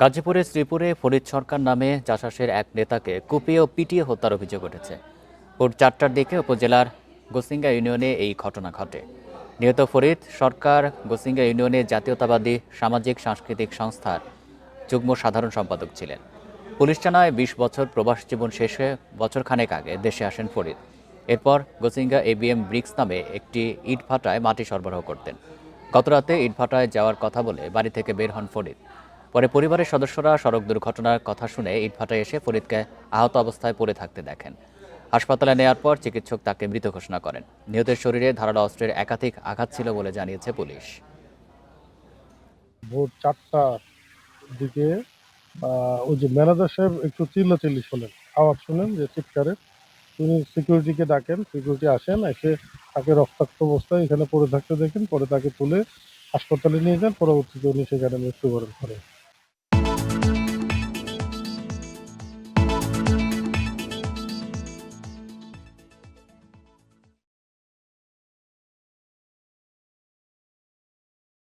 গাজীপুরের শ্রীপুরে ফরিদ সরকার নামে জাসাসের এক নেতাকে কুপিয়ে ও পিটিয়ে হত্যার অভিযোগ উঠেছে। ভোর 4টার দিকে উপজেলার গোসিঙ্গা ইউনিয়নে এই ঘটনা ঘটে। নিহত ফরিদ সরকার গোসিঙ্গা ইউনিয়নে জাতীয়তাবাদী সামাজিক সাংস্কৃতিক সংস্থার যুগ্ম সাধারণ সম্পাদক ছিলেন। পুলিশ জানায় ২০ বছর প্রবাস জীবন শেষে বছরখানেক আগে দেশে আসেন ফরিদ। এরপর গোসিঙ্গা এবিএম ব্রিক্স নামে একটি ইটভাটায় মাটি সরবরাহ করতেন। গতরাতে ইটভাটায় যাওয়ার কথা বলে বাড়ি থেকে বের হন ফরিদ। পরে পরিবারের সদস্যরা সড়ক দুর্ঘটনার কথা শুনে ইটভাটায় এসে ফরিদকে আহত অবস্থায় পড়ে থাকতে দেখেন। হাসপাতালে নেওয়ার পর চিকিৎসক তাকে মৃত ঘোষণা করেন। নিহতের শরীরে ধারালো অস্ত্রের একাধিক আঘাত ছিল বলে জানিয়েছে পুলিশ। ভোর 4টার দিকে ওই যে ম্যানেজার সাহেব একটু চিল্লাচিল্লি শোনেন, আওয়াজ শোনেন যে চিৎকারের। তিনি সিকিউরিটিকে ডাকেন, সিকিউরিটি আসেন, এসে তাকে রক্তাক্ত অবস্থায় এখানে পড়ে থাকতে দেখেন। পরে তাকে তুলে হাসপাতালে নিয়ে যান, পরবর্তীতে উনি সেখানে মৃত্যুবরণ করেন।